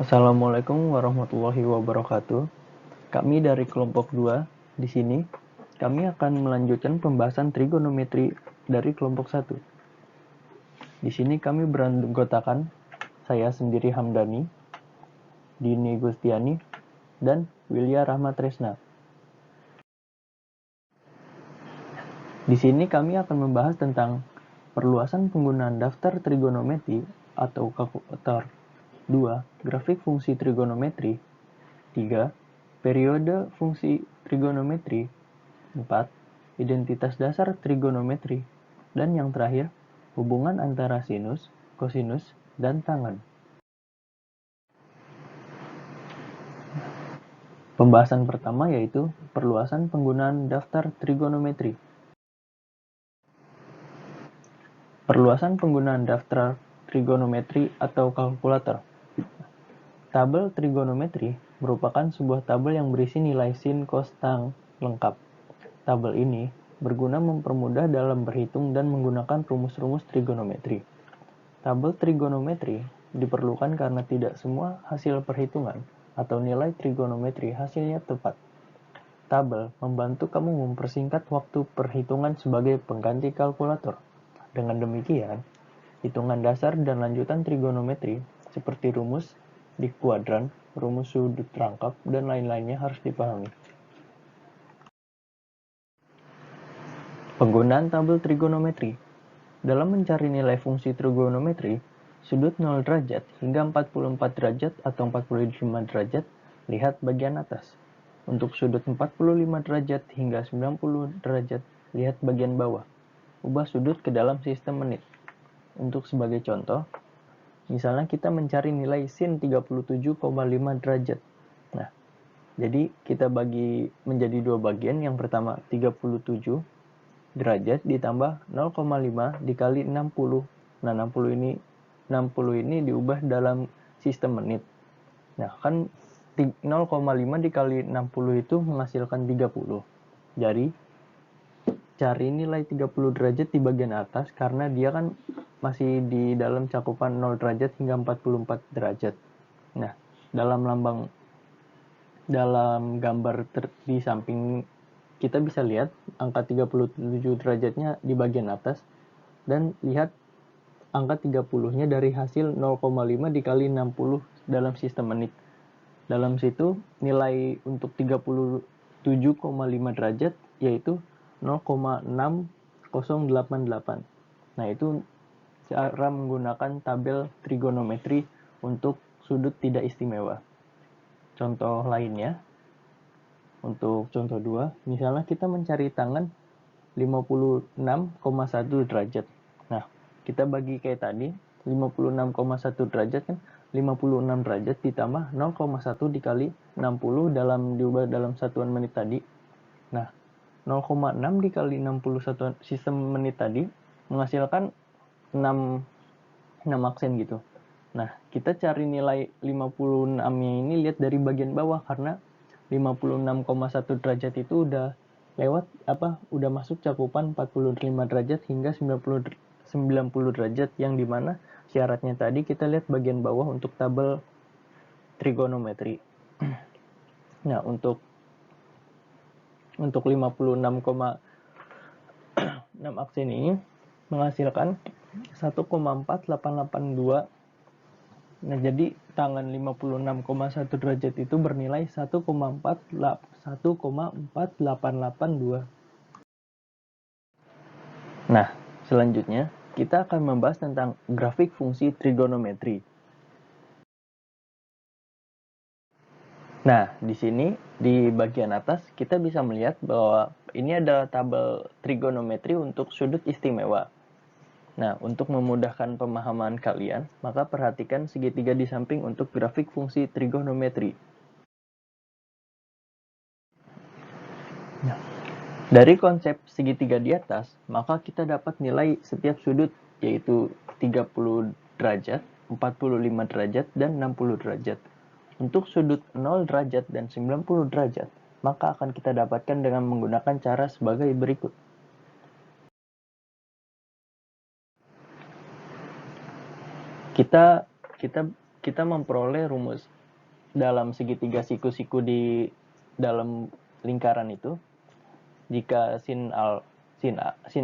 Assalamualaikum warahmatullahi wabarakatuh. Kami dari kelompok 2. Di sini, kami akan melanjutkan pembahasan trigonometri dari kelompok 1. Di sini kami beranggotakan saya sendiri Hamdani, Dini Gustiani, dan Wilya Rahmatresna. Di sini kami akan membahas tentang perluasan penggunaan daftar trigonometri atau kalkulator. 2. Grafik fungsi trigonometri. 3. Periode fungsi trigonometri. 4. Identitas dasar trigonometri. Dan yang terakhir, hubungan antara sinus, kosinus, dan tangen. Pembahasan pertama yaitu perluasan penggunaan daftar trigonometri. Perluasan penggunaan daftar trigonometri atau kalkulator. Tabel trigonometri merupakan sebuah tabel yang berisi nilai sin, cos, tang lengkap. Tabel ini berguna mempermudah dalam berhitung dan menggunakan rumus-rumus trigonometri. Tabel trigonometri diperlukan karena tidak semua hasil perhitungan atau nilai trigonometri hasilnya tepat. Tabel membantu kamu mempersingkat waktu perhitungan sebagai pengganti kalkulator. Dengan demikian, hitungan dasar dan lanjutan trigonometri seperti rumus di kuadran, rumus sudut rangkap, dan lain-lainnya harus dipahami. Penggunaan tabel trigonometri. Dalam mencari nilai fungsi trigonometri, sudut 0 derajat hingga 44 derajat atau 45 derajat, lihat bagian atas. Untuk sudut 45 derajat hingga 90 derajat, lihat bagian bawah. Ubah sudut ke dalam sistem menit. Untuk sebagai contoh, misalnya kita mencari nilai sin 37,5 derajat. Nah, jadi kita bagi menjadi dua bagian. Yang pertama 37 derajat ditambah 0,5 dikali 60. Nah, 60 ini diubah dalam sistem menit. Nah, kan 0,5 dikali 60 itu menghasilkan 30. Jadi, cari nilai 30 derajat di bagian atas karena dia kan masih di dalam cakupan 0 derajat hingga 44 derajat. Nah, dalam gambar di samping kita bisa lihat angka 37 derajatnya di bagian atas dan lihat angka 30-nya dari hasil 0,5 dikali 60 dalam sistem menit. Dalam situ nilai untuk 37,5 derajat yaitu 0,6088. Nah, itu cara menggunakan tabel trigonometri untuk sudut tidak istimewa. Contoh lainnya, untuk contoh 2, misalnya kita mencari tangen 56,1 derajat. Nah, kita bagi kayak tadi, 56,1 derajat kan 56 derajat ditambah 0,1 dikali 60 diubah dalam satuan menit tadi. Nah, 0,6 dikali 60 satuan sistem menit tadi menghasilkan 6 aksen gitu. Nah, kita cari nilai 56-nya ini lihat dari bagian bawah karena 56,1 derajat itu udah udah masuk cakupan 45 derajat hingga 90 derajat, yang dimana syaratnya tadi kita lihat bagian bawah untuk tabel trigonometri. Nah, untuk 56,6 aksen ini menghasilkan 1,4882. Nah, jadi tangan 56,1 derajat itu bernilai 1,4882. Nah, selanjutnya kita akan membahas tentang grafik fungsi trigonometri. Nah, di sini di bagian atas kita bisa melihat bahwa ini adalah tabel trigonometri untuk sudut istimewa. Nah, untuk memudahkan pemahaman kalian, maka perhatikan segitiga di samping untuk grafik fungsi trigonometri. Nah, dari konsep segitiga di atas, maka kita dapat nilai setiap sudut, yaitu 30 derajat, 45 derajat, dan 60 derajat. Untuk sudut 0 derajat dan 90 derajat, maka akan kita dapatkan dengan menggunakan cara sebagai berikut. Kita kita memperoleh rumus dalam segitiga siku-siku di dalam lingkaran itu jika sin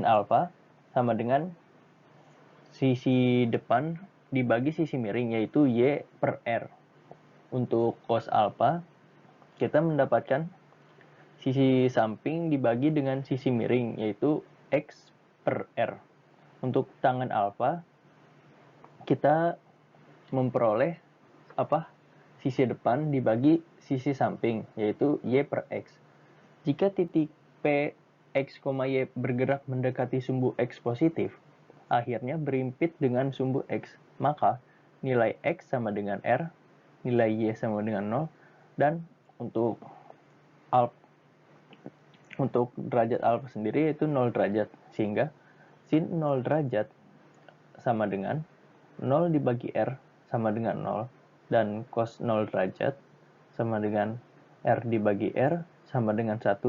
alfa sama dengan sisi depan dibagi sisi miring, yaitu Y per R. Untuk cos alfa, kita mendapatkan sisi samping dibagi dengan sisi miring, yaitu X per R. Untuk tangen alfa, kita memperoleh sisi depan dibagi sisi samping, yaitu Y per X. Jika titik P, X, Y bergerak mendekati sumbu X positif, akhirnya berimpit dengan sumbu X, maka nilai X sama dengan R, nilai Y sama dengan 0, dan untuk derajat alfa sendiri yaitu 0 derajat, sehingga sin 0 derajat sama dengan 0 dibagi R sama dengan 0, dan cos 0 derajat sama dengan R dibagi R sama dengan 1,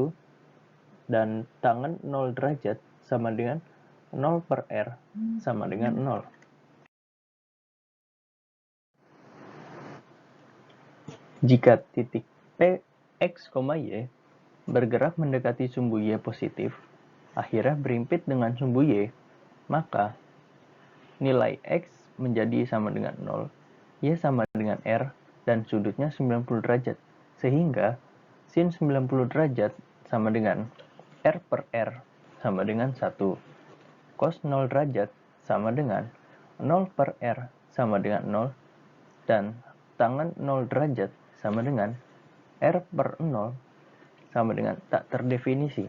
dan tangen 0 derajat sama dengan 0 per R sama dengan 0. Jika titik P, X, Y bergerak mendekati sumbu Y positif, akhirnya berimpit dengan sumbu Y, maka nilai X menjadi sama dengan 0, Y sama dengan R, dan sudutnya 90 derajat, sehingga sin 90 derajat sama dengan R per R sama dengan 1, cos 0 derajat sama dengan 0 per R sama dengan 0, dan tangen 0 derajat sama dengan R per 0 sama dengan tak terdefinisi.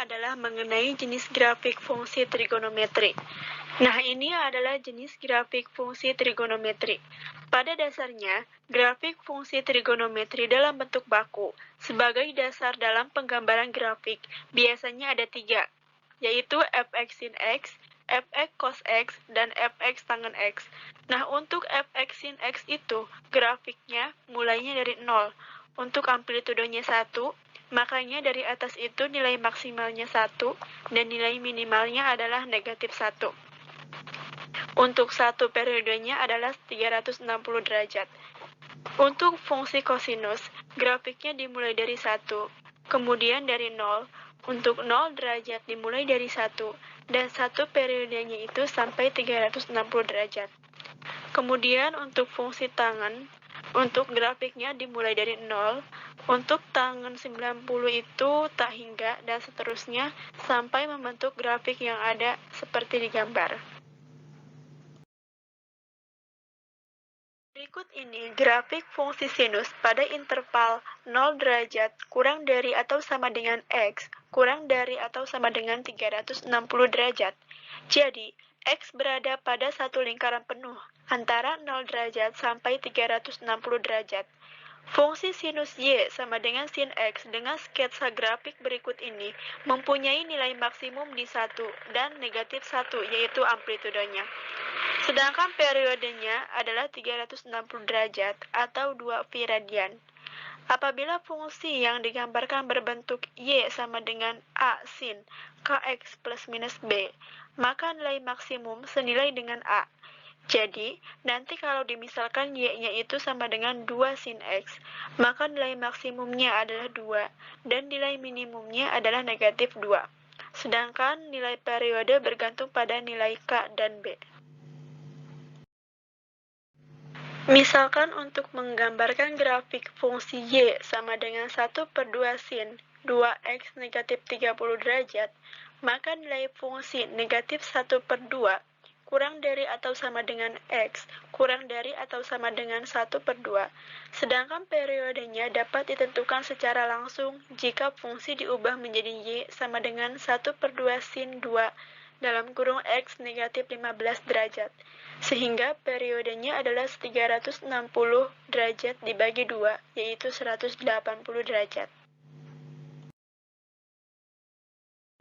Adalah mengenai jenis grafik fungsi trigonometri. Nah, ini adalah jenis grafik fungsi trigonometri. Pada dasarnya, grafik fungsi trigonometri dalam bentuk baku sebagai dasar dalam penggambaran grafik biasanya ada 3, yaitu fx sin x, fx cos x, dan fx tangen x. Nah, untuk fx sin x itu grafiknya mulainya dari 0. Untuk amplitudenya 1, makanya dari atas itu nilai maksimalnya 1 dan nilai minimalnya adalah negatif 1. Untuk satu periodenya adalah 360 derajat. Untuk fungsi kosinus, grafiknya dimulai dari 1, kemudian dari 0. Untuk 0 derajat dimulai dari 1, dan satu periodenya itu sampai 360 derajat. Kemudian untuk fungsi tangen, untuk grafiknya dimulai dari 0, untuk tangen 90 itu tak hingga, dan seterusnya sampai membentuk grafik yang ada seperti digambar. Berikut ini grafik fungsi sinus pada interval 0 derajat kurang dari atau sama dengan X, kurang dari atau sama dengan 360 derajat. Jadi, X berada pada satu lingkaran penuh, antara 0 derajat sampai 360 derajat. Fungsi sinus Y sama dengan sin X dengan sketsa grafik berikut ini mempunyai nilai maksimum di 1 dan negatif 1, yaitu amplitudenya. Sedangkan periodenya adalah 360 derajat atau 2 pi radian. Apabila fungsi yang digambarkan berbentuk Y sama dengan A sin Kx plus minus B, maka nilai maksimum senilai dengan A. Jadi, nanti kalau dimisalkan Y-nya itu sama dengan 2 sin X, maka nilai maksimumnya adalah 2, dan nilai minimumnya adalah negatif 2. Sedangkan nilai periode bergantung pada nilai K dan B. Misalkan untuk menggambarkan grafik fungsi Y sama dengan 1 per 2 sin 2x negatif 30 derajat, maka nilai fungsi negatif 1 per 2 kurang dari atau sama dengan X kurang dari atau sama dengan 1 per 2. Sedangkan periodenya dapat ditentukan secara langsung jika fungsi diubah menjadi Y sama dengan 1 per 2 sin 2 dalam kurung X negatif 15 derajat. Sehingga periodenya adalah 360 derajat dibagi 2, yaitu 180 derajat.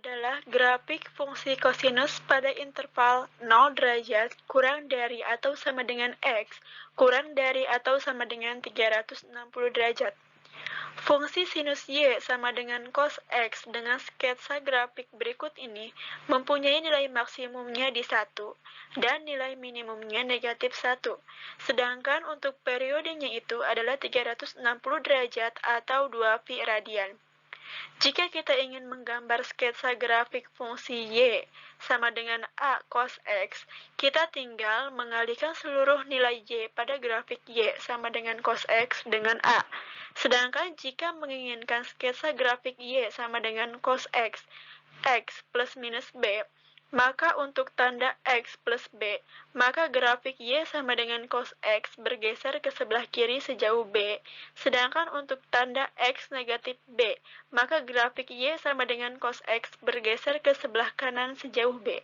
Adalah grafik fungsi kosinus pada interval 0 derajat kurang dari atau sama dengan X kurang dari atau sama dengan 360 derajat. Fungsi sinus Y sama dengan cos X dengan sketsa grafik berikut ini mempunyai nilai maksimumnya di 1 dan nilai minimumnya negatif 1. Sedangkan untuk periodenya itu adalah 360 derajat atau 2 pi radian. Jika kita ingin menggambar sketsa grafik fungsi Y sama dengan A cos X, kita tinggal mengalihkan seluruh nilai Y pada grafik Y sama dengan cos X dengan A. Sedangkan jika menginginkan sketsa grafik Y sama dengan cos X, X plus minus B, maka untuk tanda X plus B, maka grafik Y sama dengan cos X bergeser ke sebelah kiri sejauh B, sedangkan untuk tanda X negatif B, maka grafik Y sama dengan cos X bergeser ke sebelah kanan sejauh B.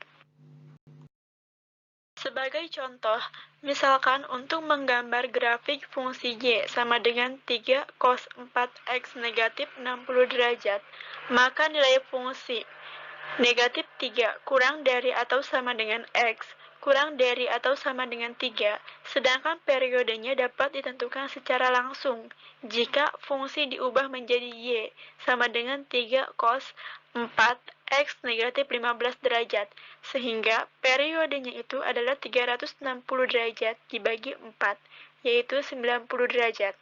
Sebagai contoh, misalkan untuk menggambar grafik fungsi Y sama dengan 3 cos 4X negatif 60 derajat, maka nilai fungsi negatif 3 kurang dari atau sama dengan X kurang dari atau sama dengan 3, sedangkan periodenya dapat ditentukan secara langsung jika fungsi diubah menjadi Y sama dengan 3 cos 4 X negatif 15 derajat, sehingga periodenya itu adalah 360 derajat dibagi 4, yaitu 90 derajat.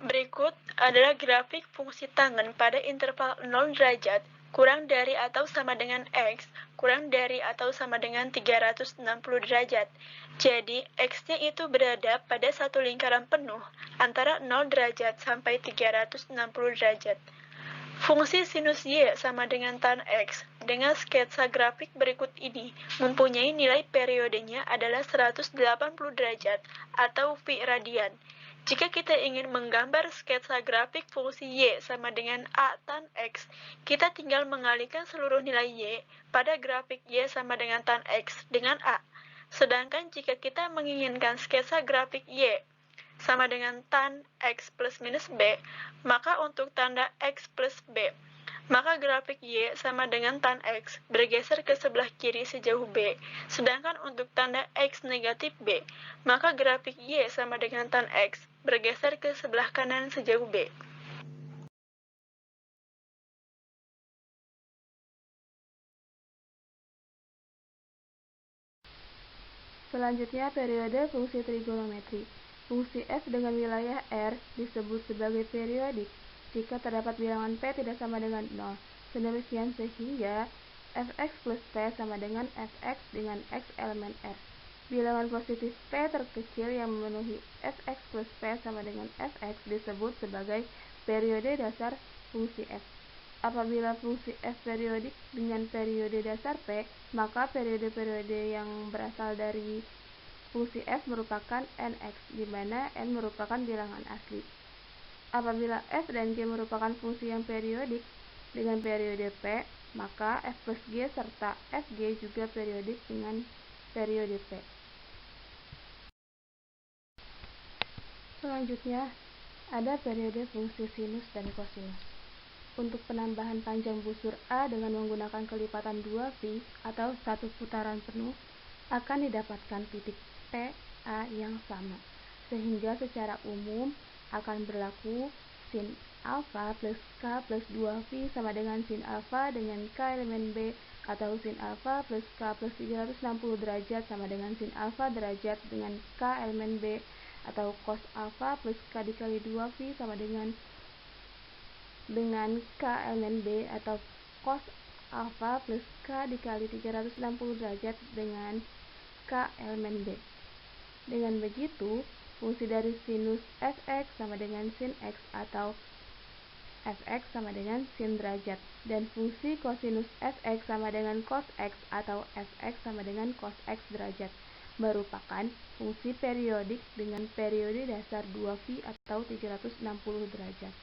Berikut adalah grafik fungsi tangen pada interval 0 derajat kurang dari atau sama dengan X kurang dari atau sama dengan 360 derajat. Jadi, X-nya itu berada pada satu lingkaran penuh antara 0 derajat sampai 360 derajat. Fungsi sinus Y sama dengan tan X dengan sketsa grafik berikut ini mempunyai nilai periodenya adalah 180 derajat atau pi radian. Jika kita ingin menggambar sketsa grafik fungsi Y sama dengan A tan X, kita tinggal mengalihkan seluruh nilai Y pada grafik Y sama dengan tan X dengan A. Sedangkan jika kita menginginkan sketsa grafik Y sama dengan tan X plus minus B, maka untuk tanda X plus B, maka grafik Y sama dengan tan X bergeser ke sebelah kiri sejauh B, sedangkan untuk tanda X negatif B, maka grafik Y sama dengan tan X bergeser ke sebelah kanan sejauh B. Selanjutnya, periode fungsi trigonometri. Fungsi f dengan wilayah R disebut sebagai periodik jika terdapat bilangan p tidak sama dengan 0. Sedemikian sehingga fx plus p sama dengan fx dengan x elemen R. Bilangan positif p terkecil yang memenuhi fx plus p sama dengan fx disebut sebagai periode dasar fungsi f. Apabila fungsi f periodik dengan periode dasar p, maka periode-periode yang berasal dari fungsi f merupakan nx, di mana n merupakan bilangan asli. Apabila f dan g merupakan fungsi yang periodik dengan periode p, maka f plus g serta fg juga periodik dengan periode p. Selanjutnya, ada periode fungsi sinus dan kosinus. Untuk penambahan panjang busur A dengan menggunakan kelipatan 2π atau satu putaran penuh, akan didapatkan titik P, A yang sama, sehingga secara umum akan berlaku sin alfa plus K plus 2π sama dengan sin alfa dengan K elemen B, atau sin alfa plus K plus 360 derajat sama dengan sin alfa derajat dengan K elemen B, atau cos alfa plus K dikali 2π sama dengan K elemen B, atau cos alfa plus K dikali 360 derajat dengan K elemen B. Dengan begitu, fungsi dari sinus fx sama dengan sin x atau fx sama dengan sin derajat, dan fungsi kosinus fx sama dengan cos x atau fx sama dengan cos x derajat merupakan fungsi periodik dengan periode dasar 2π atau 360 derajat.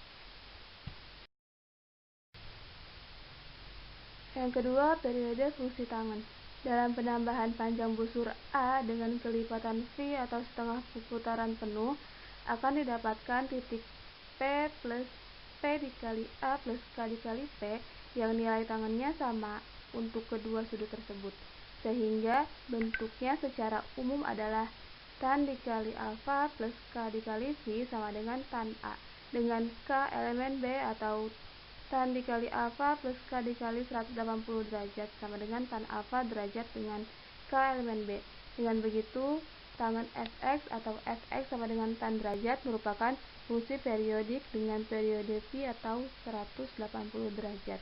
Yang kedua, periode fungsi tangen. Dalam penambahan panjang busur A dengan kelipatan V atau setengah putaran penuh, akan didapatkan titik P plus P dikali A plus K dikali P yang nilai tangennya sama untuk kedua sudut tersebut, sehingga bentuknya secara umum adalah tan dikali alfa plus K dikali V sama dengan tan A dengan K elemen B, atau tan dikali alfa plus K dikali 180 derajat sama dengan tan alfa derajat dengan K elemen B. Dengan begitu, tangen fx atau fx sama dengan tan derajat merupakan fungsi periodik dengan periode π atau 180 derajat.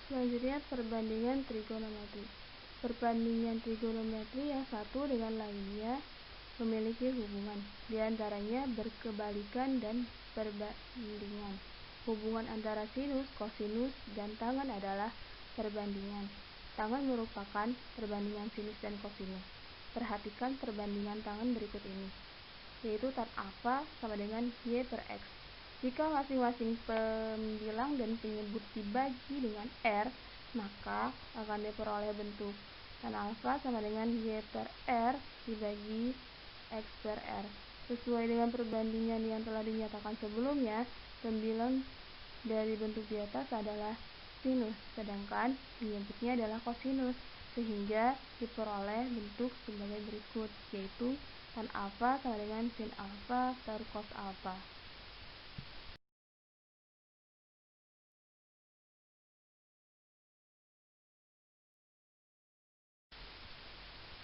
Selanjutnya, perbandingan trigonometri. Perbandingan trigonometri yang satu dengan lainnya memiliki hubungan, di antaranya berkebalikan dan perbandingan. Hubungan antara sinus, kosinus, dan tangen adalah perbandingan. Tangen merupakan perbandingan sinus dan kosinus. Perhatikan perbandingan tangen berikut ini, yaitu tan alfa sama dengan y per x. Jika masing-masing pembilang dan penyebut dibagi dengan r, maka akan diperoleh bentuk tan alfa sama dengan y per r dibagi x per r. Sesuai dengan perbandingan yang telah dinyatakan sebelumnya, pembilang dari bentuk di atas adalah sinus, sedangkan penyebutnya adalah kosinus, sehingga diperoleh bentuk sebagai berikut, yaitu tan alfa sama dengan sin alfa per cos alfa.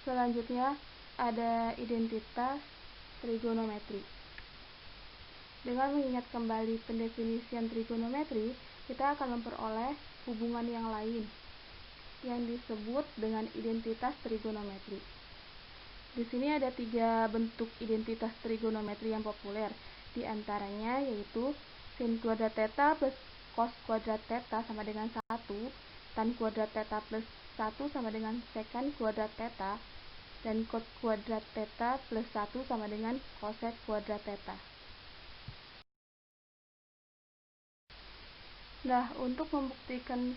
Selanjutnya ada identitas trigonometri. Dengan mengingat kembali pendefinisian trigonometri, kita akan memperoleh hubungan yang lain yang disebut dengan identitas trigonometri. Di sini ada 3 bentuk identitas trigonometri yang populer, di antaranya yaitu sin kuadrat theta plus cos kuadrat theta sama dengan 1, tan kuadrat theta plus 1 sama dengan secant kuadrat theta, dan cot kuadrat theta plus 1 sama dengan cosec kuadrat theta. Nah, untuk membuktikan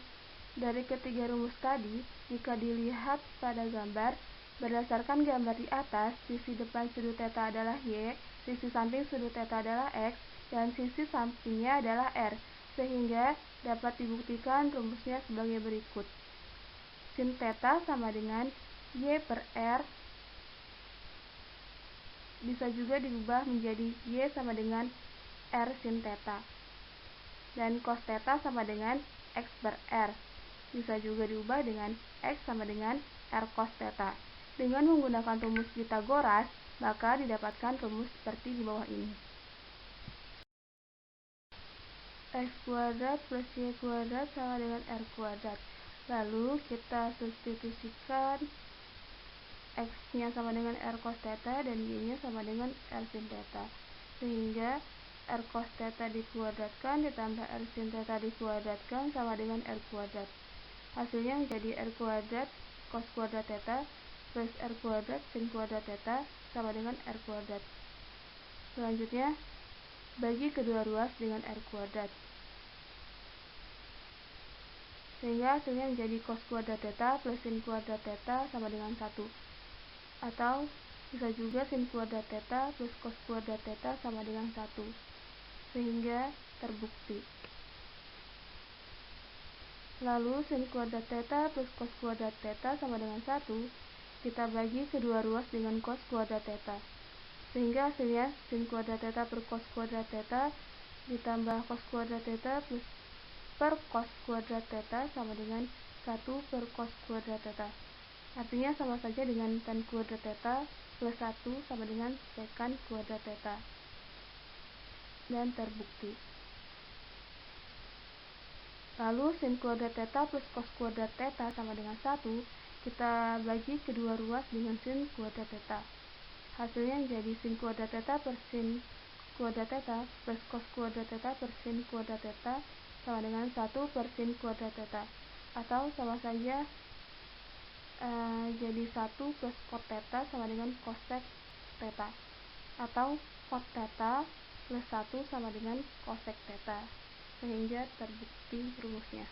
dari ketiga rumus tadi, jika dilihat pada gambar, berdasarkan gambar di atas, sisi depan sudut theta adalah y, sisi samping sudut theta adalah x, dan sisi sampingnya adalah r, sehingga dapat dibuktikan rumusnya sebagai berikut. Sin theta sama dengan y per r, bisa juga diubah menjadi y sama dengan r sin theta. Dan cos theta sama dengan x per r, bisa juga diubah dengan x sama dengan r cos theta. Dengan menggunakan rumus Pythagoras, maka didapatkan rumus seperti di bawah ini. X kuadrat plus y kuadrat sama dengan r kuadrat. Lalu kita substitusikan x-nya sama dengan r cos theta dan y-nya sama dengan r sin theta, sehingga r cos theta dikuadratkan ditambah r sin theta dikuadratkan sama dengan r kuadrat. Hasilnya menjadi r kuadrat cos kuadrat theta plus r kuadrat sin kuadrat theta sama dengan r kuadrat. Selanjutnya, bagi kedua ruas dengan r kuadrat, sehingga hasilnya menjadi cos kuadrat theta plus sin kuadrat theta sama dengan 1. Atau bisa juga sin kuadrat theta plus cos kuadrat theta sama dengan 1, sehingga terbukti. Lalu sin kuadrat theta plus cos kuadrat theta sama dengan 1, kita bagi kedua ruas dengan cos kuadrat theta, sehingga hasilnya sin kuadrat theta per cos kuadrat theta ditambah cos kuadrat theta plus per cos kuadrat theta sama dengan 1 per cos kuadrat theta. Artinya sama saja dengan tan kuadrat theta plus 1 sama dengan secant kuadrat theta. Dan terbukti. Lalu sin kuadrat theta plus cos kuadrat theta sama dengan 1, kita bagi kedua ruas dengan sin kuadrat theta. Hasilnya menjadi sin kuadrat theta per sin kuadrat theta plus cos kuadrat theta per sin kuadrat theta sama dengan 1 per sin kuadrat theta. Atau sama saja jadi 1 plus cot theta sama dengan cosec theta. Atau cot theta plus 1 sama dengan cosec theta, sehingga terbukti rumusnya.